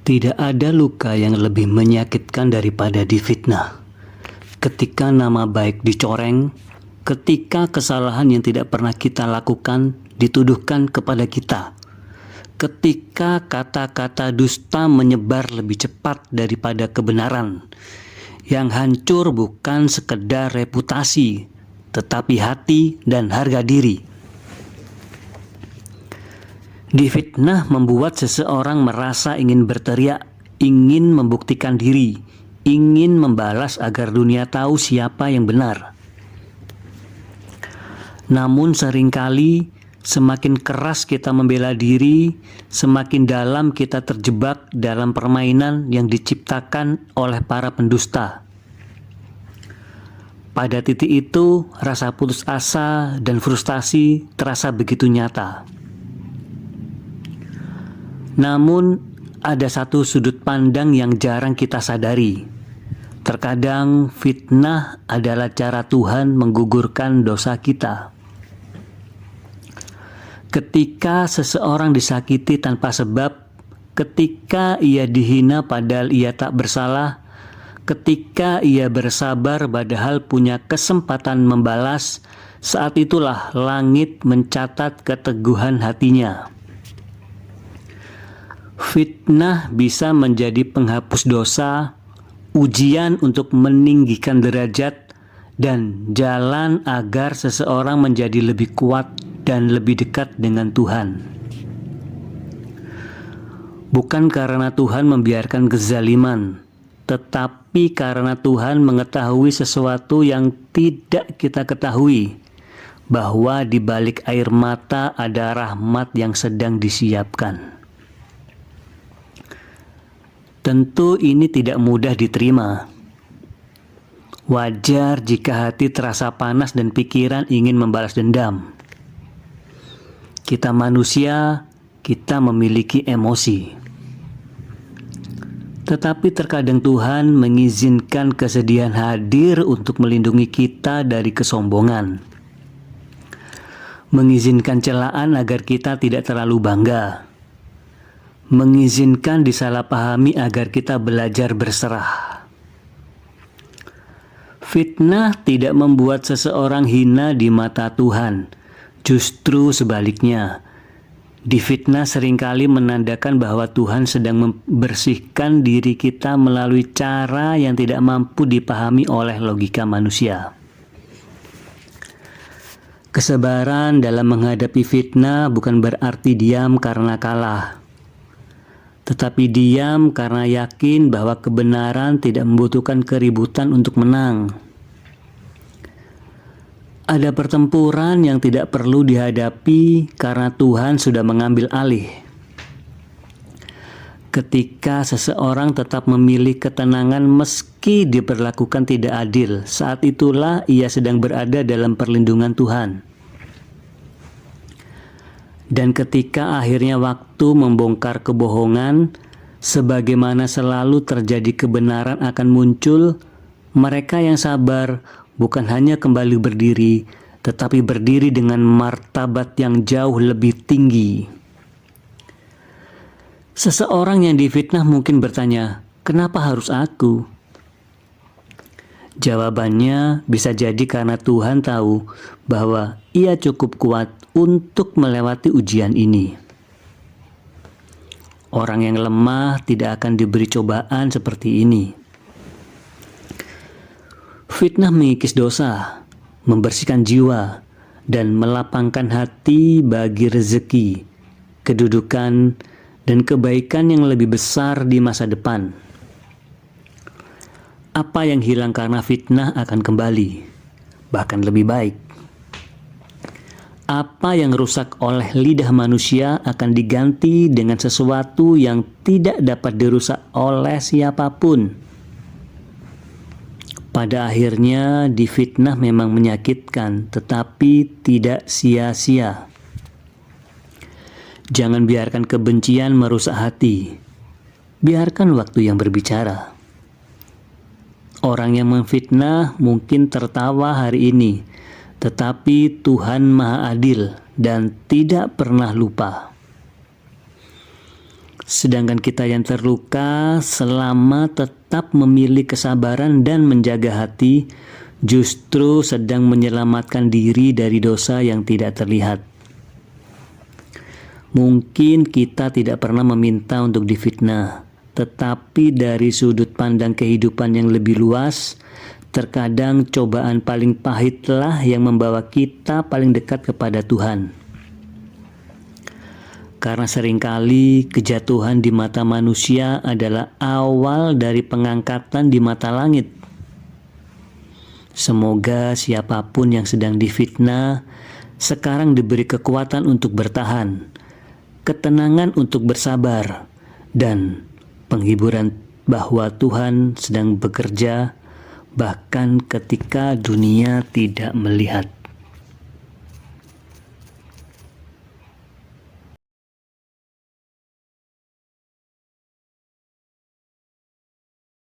Tidak ada luka yang lebih menyakitkan daripada difitnah. Ketika nama baik dicoreng, ketika kesalahan yang tidak pernah kita lakukan dituduhkan kepada kita, ketika kata-kata dusta menyebar lebih cepat daripada kebenaran, yang hancur bukan sekedar reputasi, tetapi hati dan harga diri. Difitnah membuat seseorang merasa ingin berteriak, ingin membuktikan diri, ingin membalas agar dunia tahu siapa yang benar. Namun seringkali semakin keras kita membela diri, semakin dalam kita terjebak dalam permainan yang diciptakan oleh para pendusta. Pada titik itu, rasa putus asa dan frustasi terasa begitu nyata. Namun, ada satu sudut pandang yang jarang kita sadari. Terkadang fitnah adalah cara Tuhan menggugurkan dosa kita. Ketika seseorang disakiti tanpa sebab, ketika ia dihina padahal ia tak bersalah, ketika ia bersabar padahal punya kesempatan membalas, saat itulah langit mencatat keteguhan hatinya. Fitnah bisa menjadi penghapus dosa, ujian untuk meninggikan derajat, dan jalan agar seseorang menjadi lebih kuat dan lebih dekat dengan Tuhan. Bukan karena Tuhan membiarkan kezaliman, tetapi karena Tuhan mengetahui sesuatu yang tidak kita ketahui, bahwa di balik air mata ada rahmat yang sedang disiapkan. Tentu ini tidak mudah diterima. Wajar jika hati terasa panas dan pikiran ingin membalas dendam. Kita manusia, kita memiliki emosi. Tetapi terkadang Tuhan mengizinkan kesedihan hadir untuk melindungi kita dari kesombongan. Mengizinkan celaan agar kita tidak terlalu bangga. Mengizinkan disalahpahami agar kita belajar berserah. Fitnah tidak membuat seseorang hina di mata Tuhan. Justru sebaliknya, difitnah seringkali menandakan bahwa Tuhan sedang membersihkan diri kita melalui cara yang tidak mampu dipahami oleh logika manusia. Kesabaran dalam menghadapi fitnah bukan berarti diam karena kalah, tetapi diam karena yakin bahwa kebenaran tidak membutuhkan keributan untuk menang. Ada pertempuran yang tidak perlu dihadapi karena Tuhan sudah mengambil alih. Ketika seseorang tetap memilih ketenangan meski diperlakukan tidak adil, saat itulah ia sedang berada dalam perlindungan Tuhan. Dan ketika akhirnya waktu membongkar kebohongan, sebagaimana selalu terjadi kebenaran akan muncul, mereka yang sabar bukan hanya kembali berdiri, tetapi berdiri dengan martabat yang jauh lebih tinggi. Seseorang yang difitnah mungkin bertanya, "Kenapa harus aku?" Jawabannya bisa jadi karena Tuhan tahu bahwa ia cukup kuat untuk melewati ujian ini. Orang yang lemah tidak akan diberi cobaan seperti ini. Fitnah mengikis dosa, membersihkan jiwa, dan melapangkan hati bagi rezeki, kedudukan, dan kebaikan yang lebih besar di masa depan. Apa yang hilang karena fitnah akan kembali, bahkan lebih baik. Apa yang rusak oleh lidah manusia akan diganti dengan sesuatu yang tidak dapat dirusak oleh siapapun. Pada akhirnya, difitnah memang menyakitkan, tetapi tidak sia-sia. Jangan biarkan kebencian merusak hati. Biarkan waktu yang berbicara. Orang yang memfitnah mungkin tertawa hari ini, tetapi Tuhan Maha Adil dan tidak pernah lupa. Sedangkan kita yang terluka selama tetap memilih kesabaran dan menjaga hati, justru sedang menyelamatkan diri dari dosa yang tidak terlihat. Mungkin kita tidak pernah meminta untuk difitnah, tetapi dari sudut pandang kehidupan yang lebih luas, terkadang cobaan paling pahitlah yang membawa kita paling dekat kepada Tuhan. Karena seringkali kejatuhan di mata manusia adalah awal dari pengangkatan di mata langit. Semoga siapapun yang sedang difitnah sekarang diberi kekuatan untuk bertahan, ketenangan untuk bersabar, dan penghiburan bahwa Tuhan sedang bekerja bahkan ketika dunia tidak melihat.